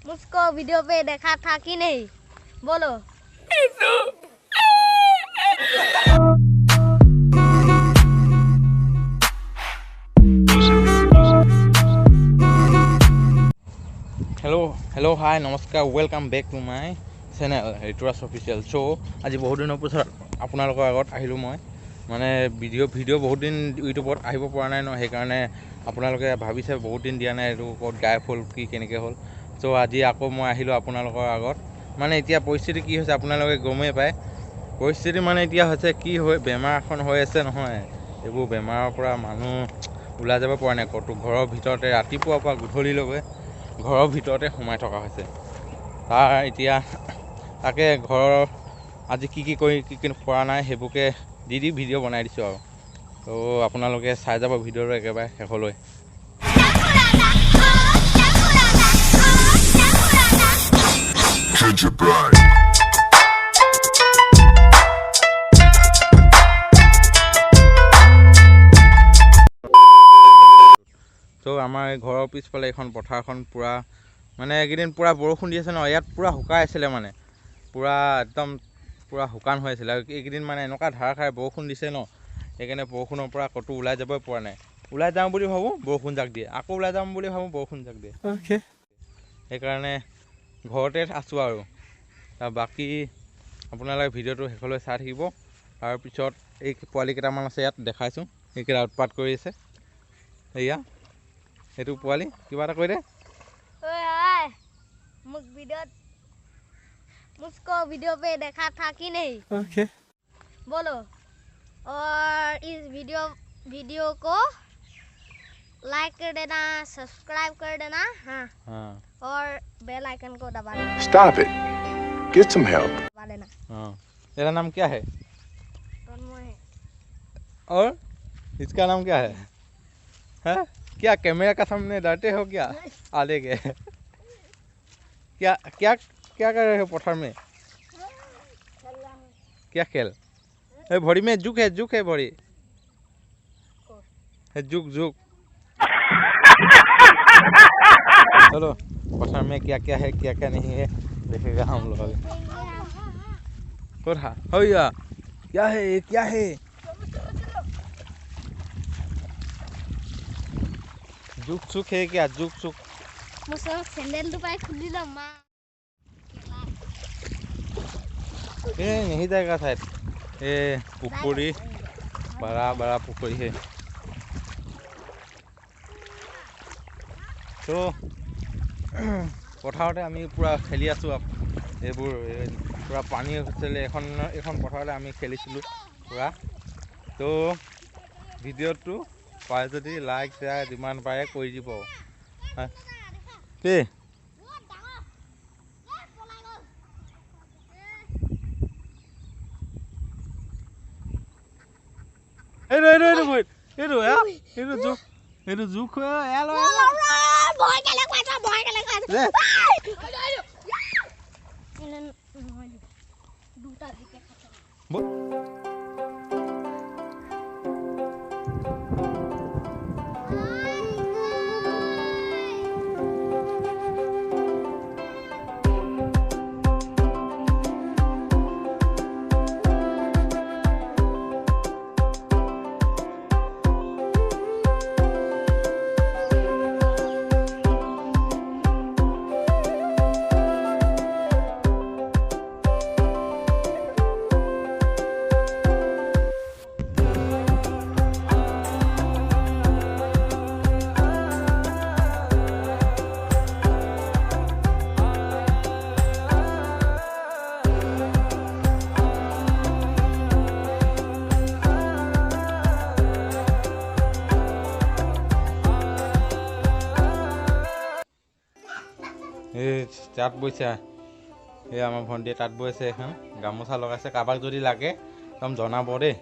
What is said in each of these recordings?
मुझको वीडियो पे देखा था कि नहीं बोलो। हेलो हाय नमस्कार welcome back to my channel Rituraj official show. आज बहुत दिनर पिছত আপোনালোকৰ আগত আহিলোঁ মই মানে ভিডিঅ' বহুত দিন ইউটিউবত আহিব পৰা নাই ন, সেইকাৰণে আপোনালোকে ভাবিছে বহুত দিন দিয়া নাই এইটো ক'ত গায়ব হ'ল কি কেনেকৈ হ'ল। চ' আজি আকৌ মই আহিলোঁ আপোনালোকৰ আগত। মানে এতিয়া পৰিস্থিতি কি হৈছে আপোনালোকে গমেই পায়। পৰিস্থিতি মানে এতিয়া হৈছে কি হৈ বেমাৰ এখন হৈ আছে নহয়, এইবোৰ বেমাৰৰ পৰা মানুহ ওলাই যাব পৰা নাই ক'তো। ঘৰৰ ভিতৰতে ৰাতিপুৱাৰ পৰা গধূলিলৈকে ঘৰৰ ভিতৰতে সোমাই থকা হৈছে। তাৰ এতিয়া তাকে ঘৰৰ আজি কি কৰি কি কৰা নাই সেইবোৰকে দি ভিডিঅ' বনাই দিছোঁ আৰু। তো আপোনালোকে চাই যাব ভিডিঅ'টো একেবাৰে শেষলৈ। তো আমাৰ ঘৰৰ পিছফালে এখন পথাৰখন পূৰা মানে এইকেইদিন পূৰা বৰষুণ দি আছে ন, ইয়াত পূৰা শুকাই আছিলে মানে পূৰা একদম পূৰা শুকান হৈ আছিলে। আৰু এইকেইদিন মানে এনেকুৱা ধাৰাসাৰে বৰষুণ দিছে ন, সেইকাৰণে বৰষুণৰ পৰা ক'তো ওলাই যাবই পৰা নাই। ওলাই যাওঁ বুলি ভাবোঁ বৰষুণ জাক দিয়ে, আকৌ ওলাই যাম বুলি ভাবোঁ বৰষুণ জাক দিয়ে। সেইকাৰণে ঘৰতে আছোঁ আৰু। বাকী আপোনালোকে ভিডিঅ'টো শেষলৈ চাই থাকিব। তাৰপিছত এই পোৱালি কেইটামান আছে ইয়াত দেখাইছোঁ, সেইকেইটা উৎপাত কৰি আছে। এয়া সেইটো পোৱালি কিবা এটা কৈ দে। मुझको वीडियो पे देखा था कि नहीं बोलो। और इस वीडियो को लाइक कर देना, सब्सक्राइब कर देना। हाँ। और बेल आइकन को दबा देना। Stop it. Get some help. दबा देना। हाँ, तेरा नाम क्या है? तन्मय। और इसका नाम क्या है? हैं? क्या कैमरा का सामने डरते हो क्या? आले के क्या क्या क्या कर रहे हो पत्थर में? क्या खेल? भरी में जुक है भरी है जुक। चलो पत्थर में क्या क्या है क्या क्या नहीं है देखेगा हम लोग अभी। भैया क्या है ये क्या है? जुक है क्या? जुक मुझे सैंडल तो पाए खुली ना माँ। ये नहीं जाएगा शायद, ये पुखुरी बड़ा पुखुरी है। तो পথাৰতে আমি পূৰা খেলি আছোঁ। এইবোৰ পূৰা পানী হৈছিলে এখন পথাৰতে আমি খেলিছিলোঁ পূৰা। তো ভিডিঅ'টো পায় যদি লাইক শ্বেয়াৰ যিমান পাৰে কৰি দিব। কি এইটো জোক এই তাঁত বৈছে। এই আমাৰ ভণ্টিয়ে তাঁত বৈছে, এখন গামোচা লগাইছে। কাৰোবাক যদি লাগে একদম জনাব দেই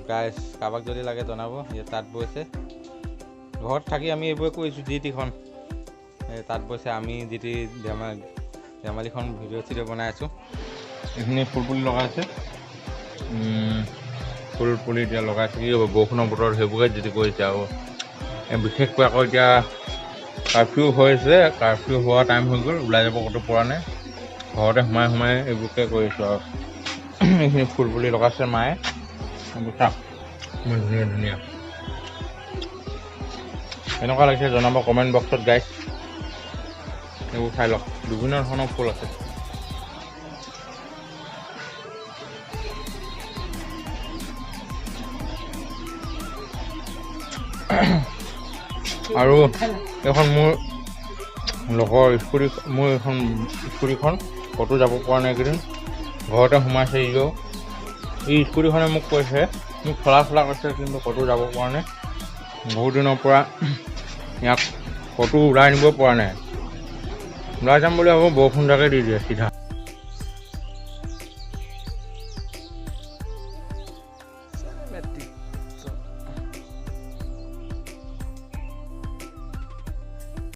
গাইছ, কাৰোবাক যদি লাগে জনাব। এই তাঁত বৈছে। ঘৰত থাকি আমি এইবোৰে কৰিছোঁ। জিটিখন এই তাঁত বৈছে, আমি জিটি ধেমালিখন ভিডিঅ' বনাই আছোঁ। এইখিনি ফুল পুলি লগাইছে, ফুল পুলি এতিয়া লগাইছে। কি হ'ব বৰষুণৰ বতৰত সেইবোৰকে জিটি কৰিছে। আৰু বিশেষকৈ আকৌ এতিয়া কাৰ্ফিউ হৈছে, কাৰ্ফিউ হোৱা টাইম হৈ গ'ল, ওলাই যাব ক'তো পৰা নাই। ঘৰতে সোমাই এইবোৰকে কৰিছোঁ আৰু এইখিনি ফুল পুলি লগাইছে মায়ে, এইবোৰ চাওক ইমান ধুনীয়া ধুনীয়া। এনেকুৱা লাগিছে জনাব কমেণ্ট বক্সত গাইছ। এইবোৰ চাই লওক, বিভিন্ন ধৰণৰ ফুল আছে। আৰু এইখন মোৰ লগৰ স্কুটি, মোৰ এইখন স্কুটিখন ক'তো যাব পৰা নাই এইকেইদিন, ঘৰতে সোমাইছে। এই স্কুটিখনে মোক কৈছে, মোক চলা কৈছে, কিন্তু ক'তো যাব পৰা নাই। বহুত দিনৰ পৰা ইয়াক ক'তো ওলাই নিব পৰা নাই। ওলাই যাম বুলি ভাবোঁ, বৰষুণ জাকে দি দিয়ে চিধা।